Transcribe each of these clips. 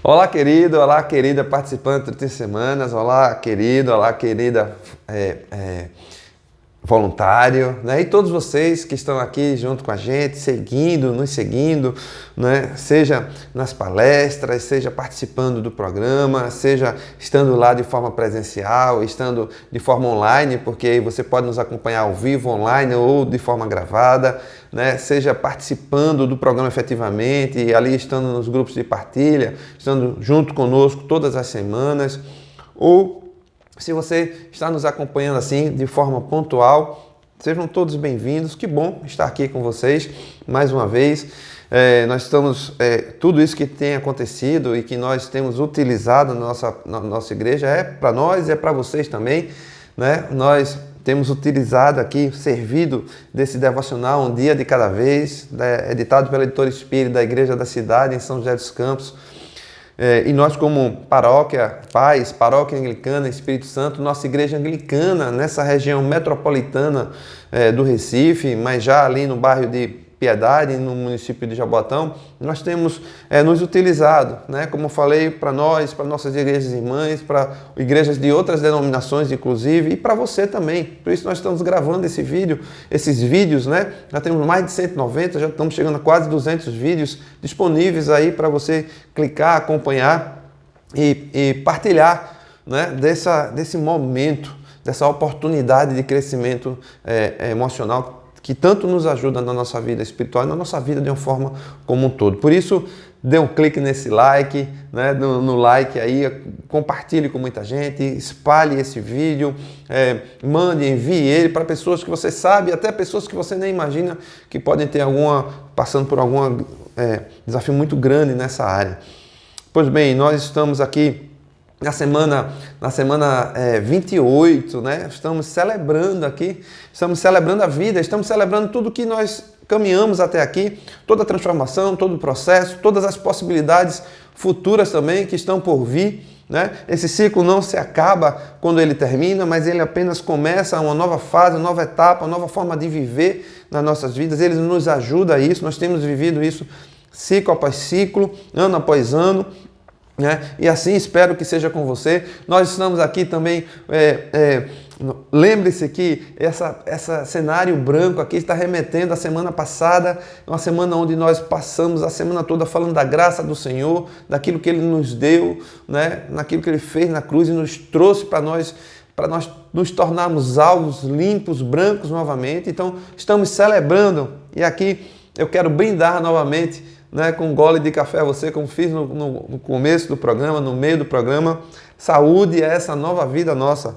Olá, querido, olá, querida participante de 30 semanas, olá, querido, olá, querida voluntário, né? E todos vocês que estão aqui junto com a gente, nos seguindo, né? Seja nas palestras, seja participando do programa, seja estando lá de forma presencial, estando de forma online, porque aí você pode nos acompanhar ao vivo, online ou de forma gravada, né? Seja participando do programa efetivamente, e ali estando nos grupos de partilha, estando junto conosco todas as semanas, ou se você está nos acompanhando assim de forma pontual, sejam todos bem-vindos. Que bom estar aqui com vocês mais uma vez. Nós estamos, tudo isso que tem acontecido e que nós temos utilizado na nossa igreja é para nós e é para vocês também, né? Nós temos utilizado aqui, servido desse devocional Um Dia de Cada Vez, editado pela Editora Espírita da Igreja da Cidade, em São José dos Campos. E nós, como paróquia Paz, paróquia anglicana Espírito Santo, nossa igreja anglicana nessa região metropolitana do Recife, mas já ali no bairro de Piedade, no município de Jaboatão, nós temos nos utilizado, né, como eu falei, para nós, para nossas igrejas irmãs, para igrejas de outras denominações, inclusive, e para você também. Por isso nós estamos gravando esses vídeos, né? Já temos mais de 190, já estamos chegando a quase 200 vídeos disponíveis aí para você clicar, acompanhar e partilhar, né, desse momento, dessa oportunidade de crescimento emocional que tanto nos ajuda na nossa vida espiritual e na nossa vida de uma forma como um todo. Por isso, dê um clique nesse like, né, no like aí, compartilhe com muita gente, espalhe esse vídeo, envie ele para pessoas que você sabe, até pessoas que você nem imagina que podem ter passando por algum desafio muito grande nessa área. Pois bem, nós estamos aqui na semana 28, né? Estamos celebrando aqui, estamos celebrando a vida, estamos celebrando tudo que nós caminhamos até aqui, toda a transformação, todo o processo, todas as possibilidades futuras também que estão por vir, né? Esse ciclo não se acaba quando ele termina, mas ele apenas começa uma nova fase, uma nova etapa, uma nova forma de viver nas nossas vidas. Ele nos ajuda a isso, nós temos vivido isso ciclo após ciclo, ano após ano, né? E assim espero que seja com você. Nós estamos aqui também, lembre-se que essa cenário branco aqui está remetendo à semana passada, uma semana onde nós passamos a semana toda falando da graça do Senhor, daquilo que Ele nos deu, né? Naquilo que Ele fez na cruz e nos trouxe para nós nos tornarmos alvos, limpos, brancos novamente. Então estamos celebrando, e aqui eu quero brindar novamente, né, com um gole de café a você, como fiz no começo do programa, no meio do programa. Saúde é essa nova vida nossa.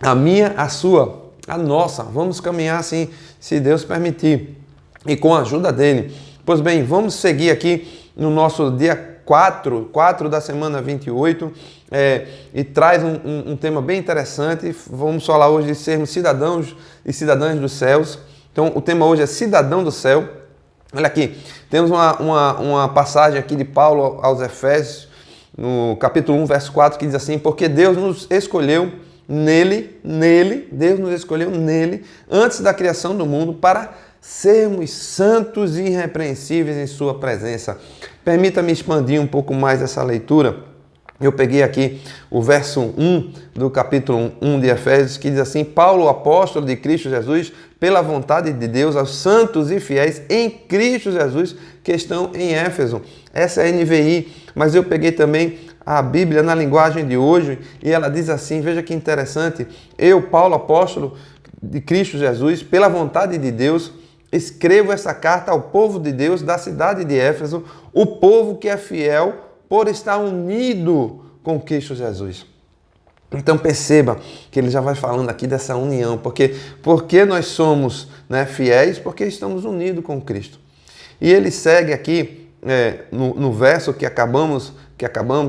A minha, a sua, a nossa. Vamos caminhar assim, se Deus permitir, e com a ajuda dele. Pois bem, vamos seguir aqui no nosso dia 4 da semana 28, e traz um tema bem interessante. Vamos falar hoje de sermos cidadãos e cidadãs dos céus. Então, o tema hoje é cidadão do céu. Olha aqui, temos uma passagem aqui de Paulo aos Efésios, no capítulo 1, verso 4, que diz assim: porque Deus nos escolheu Deus nos escolheu nele, antes da criação do mundo, para sermos santos e irrepreensíveis em sua presença. Permita-me expandir um pouco mais essa leitura. Eu peguei aqui o verso 1 do capítulo 1 de Efésios, que diz assim: Paulo, apóstolo de Cristo Jesus, pela vontade de Deus, aos santos e fiéis em Cristo Jesus, que estão em Éfeso. Essa é a NVI, mas eu peguei também a Bíblia na linguagem de hoje, e ela diz assim, veja que interessante: eu, Paulo, apóstolo de Cristo Jesus, pela vontade de Deus, escrevo essa carta ao povo de Deus da cidade de Éfeso, o povo que é fiel por estar unido com Cristo Jesus. Então perceba que ele já vai falando aqui dessa união, porque nós somos, né, fiéis, porque estamos unidos com Cristo. E ele segue aqui no verso que acabamos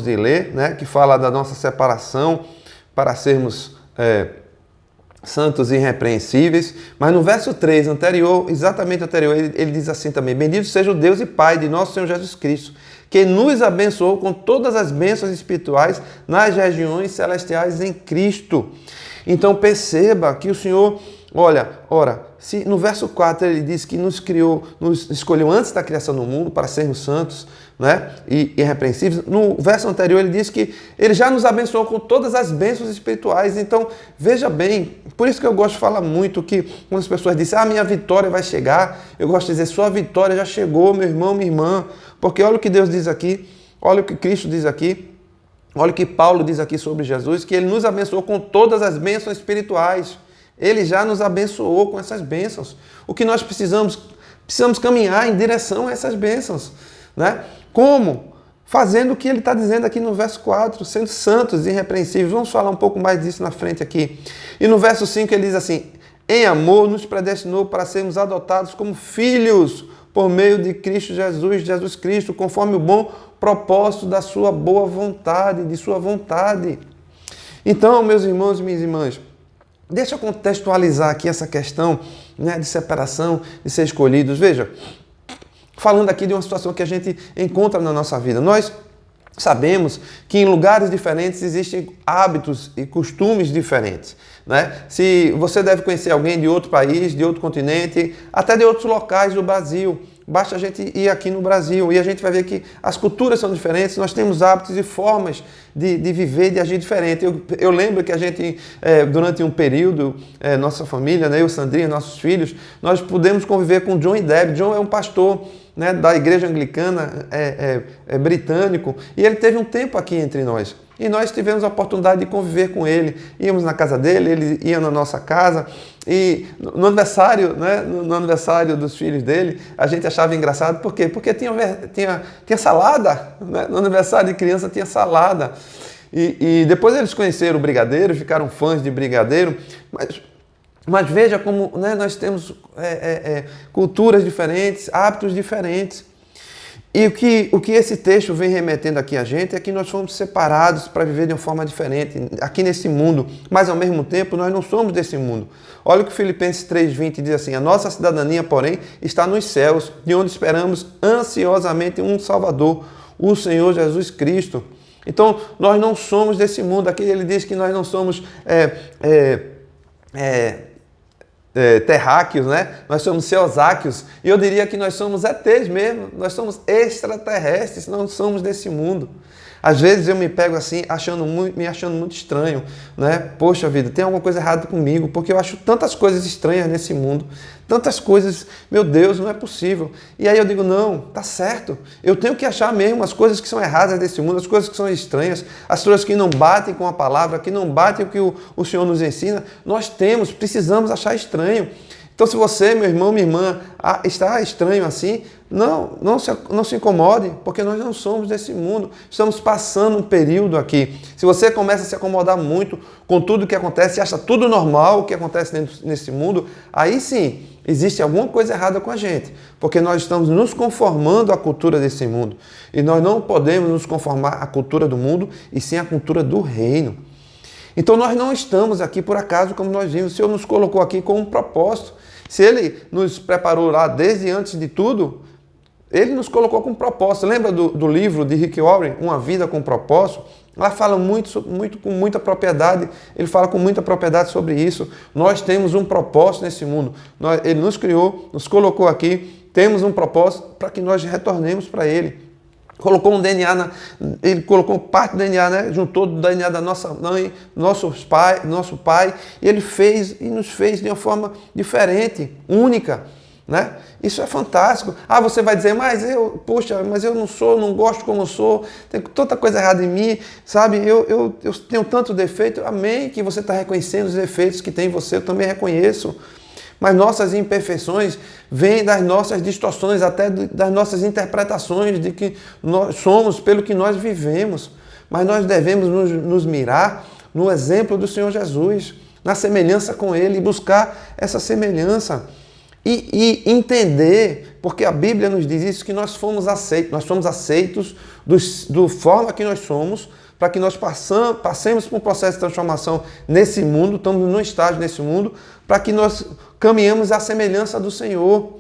de ler, né, que fala da nossa separação para sermos santos e irrepreensíveis, mas no verso 3 exatamente anterior, ele diz assim também: bendito seja o Deus e Pai de nosso Senhor Jesus Cristo, que nos abençoou com todas as bênçãos espirituais nas regiões celestiais em Cristo. Então perceba que o Senhor, se no verso 4 ele diz que nos escolheu antes da criação do mundo para sermos santos, né, e irrepreensíveis. No verso anterior ele diz que ele já nos abençoou com todas as bênçãos espirituais. Então, veja bem, por isso que eu gosto de falar muito que quando as pessoas dizem, minha vitória vai chegar, eu gosto de dizer, sua vitória já chegou, meu irmão, minha irmã, porque olha o que Deus diz aqui, olha o que Cristo diz aqui, olha o que Paulo diz aqui sobre Jesus, que ele nos abençoou com todas as bênçãos espirituais. Ele já nos abençoou com essas bênçãos. O que nós precisamos caminhar em direção a essas bênçãos, né? Como? Fazendo o que ele está dizendo aqui no verso 4, sendo santos e irrepreensíveis. Vamos falar um pouco mais disso na frente aqui. E no verso 5 ele diz assim, em amor nos predestinou para sermos adotados como filhos por meio de Cristo Jesus Cristo, conforme o bom propósito da sua boa vontade, de sua vontade. Então, meus irmãos e minhas irmãs, deixa eu contextualizar aqui essa questão, né, de separação, de ser escolhidos. Veja, falando aqui de uma situação que a gente encontra na nossa vida. Nós sabemos que em lugares diferentes existem hábitos e costumes diferentes, né? Se você deve conhecer alguém de outro país, de outro continente, até de outros locais do Brasil, basta a gente ir aqui no Brasil e a gente vai ver que as culturas são diferentes, nós temos hábitos e formas de viver, de agir diferente. Eu lembro que a gente, durante um período, nossa família, né, eu, Sandrinha, nossos filhos, nós pudemos conviver com John e Deb. John é um pastor, né, da igreja anglicana, britânico, e ele teve um tempo aqui entre nós. E nós tivemos a oportunidade de conviver com ele. Íamos na casa dele, ele ia na nossa casa. E no aniversário, né, no aniversário dos filhos dele, a gente achava engraçado. Por quê? Porque tinha salada. Né? No aniversário de criança tinha salada. E depois eles conheceram o brigadeiro, ficaram fãs de brigadeiro. Mas veja como, né, nós temos culturas diferentes, hábitos diferentes. E o que esse texto vem remetendo aqui a gente é que nós fomos separados para viver de uma forma diferente aqui nesse mundo, mas ao mesmo tempo nós não somos desse mundo. Olha o que Filipenses 3,20 diz assim, a nossa cidadania, porém, está nos céus, de onde esperamos ansiosamente um Salvador, o Senhor Jesus Cristo. Então, nós não somos desse mundo. Aqui ele diz que nós não somos terráqueos, né? Nós somos seosáquios, e eu diria que nós somos ETs mesmo, nós somos extraterrestres, não somos desse mundo. Às vezes eu me pego assim, me achando muito estranho, né? Poxa vida, tem alguma coisa errada comigo, porque eu acho tantas coisas estranhas nesse mundo, tantas coisas, meu Deus, não é possível. E aí eu digo, não, tá certo, eu tenho que achar mesmo as coisas que são erradas desse mundo, as coisas que são estranhas, as coisas que não batem com a palavra, que não batem com o que o Senhor nos ensina, precisamos achar estranho. Então, se você, meu irmão, minha irmã, está estranho assim, não se incomode, porque nós não somos desse mundo. Estamos passando um período aqui. Se você começa a se acomodar muito com tudo o que acontece e acha tudo normal o que acontece nesse mundo, aí sim, existe alguma coisa errada com a gente, porque nós estamos nos conformando à cultura desse mundo. E nós não podemos nos conformar à cultura do mundo, e sim à cultura do reino. Então nós não estamos aqui por acaso, como nós vimos. O Senhor nos colocou aqui com um propósito. Se Ele nos preparou lá desde antes de tudo, Ele nos colocou com um propósito. Lembra do livro de Rick Warren, Uma Vida com Propósito? Lá fala com muita propriedade, ele fala com muita propriedade sobre isso. Nós temos um propósito nesse mundo. Ele nos criou, nos colocou aqui, temos um propósito para que nós retornemos para Ele. Colocou um DNA, ele colocou parte do DNA, né? Juntou do DNA da nossa mãe, nosso pai, e ele fez e nos fez de uma forma diferente, única, né? Isso é fantástico. Você vai dizer, mas eu não gosto como eu sou, tem tanta coisa errada em mim, sabe? Eu tenho tanto defeito. Amém, que você está reconhecendo os defeitos que tem em você, eu também reconheço. Mas nossas imperfeições vêm das nossas distorções, até das nossas interpretações de que nós somos pelo que nós vivemos. Mas nós devemos nos mirar no exemplo do Senhor Jesus, na semelhança com Ele, e buscar essa semelhança. E entender, porque a Bíblia nos diz isso, que nós somos aceitos da forma que nós somos, para que nós passemos por um processo de transformação nesse mundo, estamos num estágio nesse mundo, para que nós caminhemos à semelhança do Senhor.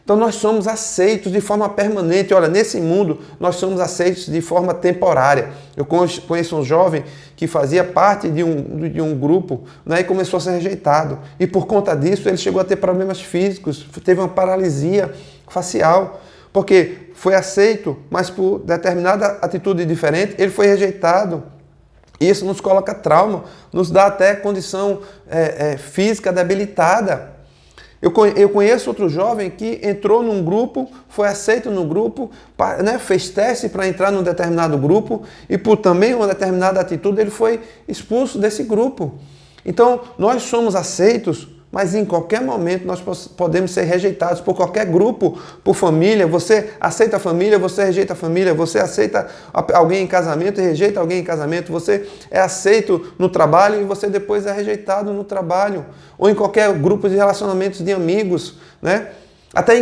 Então nós somos aceitos de forma permanente. Olha, nesse mundo nós somos aceitos de forma temporária. Eu conheço um jovem que fazia parte de um grupo, né, e começou a ser rejeitado. E por conta disso ele chegou a ter problemas físicos, teve uma paralisia facial, porque foi aceito, mas por determinada atitude diferente, ele foi rejeitado. Isso nos coloca trauma, nos dá até condição física debilitada. Eu conheço outro jovem que entrou num grupo, foi aceito no grupo, né, fez teste para entrar num determinado grupo e por também uma determinada atitude ele foi expulso desse grupo. Então, nós somos aceitos, mas em qualquer momento nós podemos ser rejeitados por qualquer grupo, por família. Você aceita a família, você rejeita a família. Você aceita alguém em casamento e rejeita alguém em casamento. Você é aceito no trabalho e você depois é rejeitado no trabalho. Ou em qualquer grupo de relacionamentos de amigos, né? Até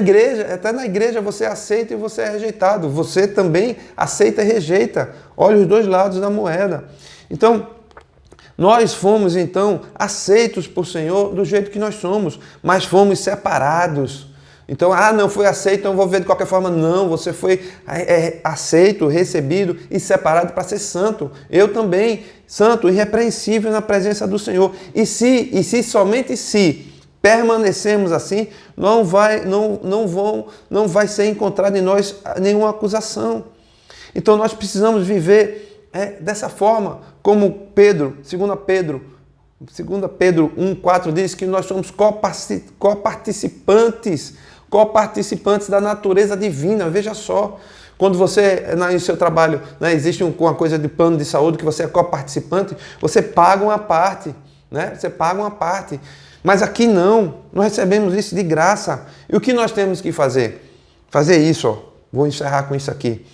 na igreja você aceita e você é rejeitado. Você também aceita e rejeita. Olha os dois lados da moeda. Então, nós fomos, então, aceitos por Senhor do jeito que nós somos, mas fomos separados. Então, não foi aceito, então vou ver de qualquer forma. Não, você foi aceito, recebido e separado para ser santo. Eu também, santo, irrepreensível na presença do Senhor. E se somente se permanecemos assim, não vai ser encontrada em nós nenhuma acusação. Então, nós precisamos viver dessa forma, como Pedro, 2 Pedro 1,4 diz que nós somos coparticipantes da natureza divina. Veja só, quando você, em seu trabalho, né, existe uma coisa de plano de saúde que você é coparticipante, você paga uma parte, né? Você paga uma parte. Mas aqui não, nós recebemos isso de graça. E o que nós temos que fazer? Fazer isso, ó. Vou encerrar com isso aqui.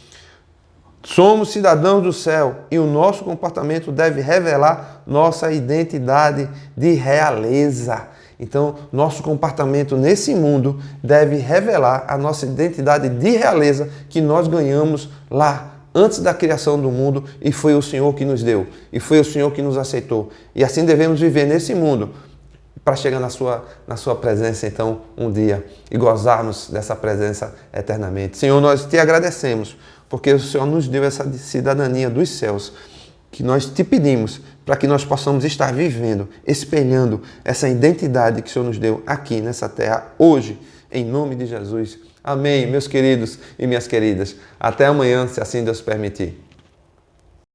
Somos cidadãos do céu e o nosso comportamento deve revelar nossa identidade de realeza. Então, nosso comportamento nesse mundo deve revelar a nossa identidade de realeza que nós ganhamos lá antes da criação do mundo e foi o Senhor que nos deu e foi o Senhor que nos aceitou. E assim devemos viver nesse mundo para chegar na sua presença, então, um dia e gozarmos dessa presença eternamente. Senhor, nós te agradecemos porque o Senhor nos deu essa cidadania dos céus, que nós te pedimos para que nós possamos estar vivendo, espelhando essa identidade que o Senhor nos deu aqui nessa terra, hoje, em nome de Jesus. Amém, meus queridos e minhas queridas. Até amanhã, se assim Deus permitir.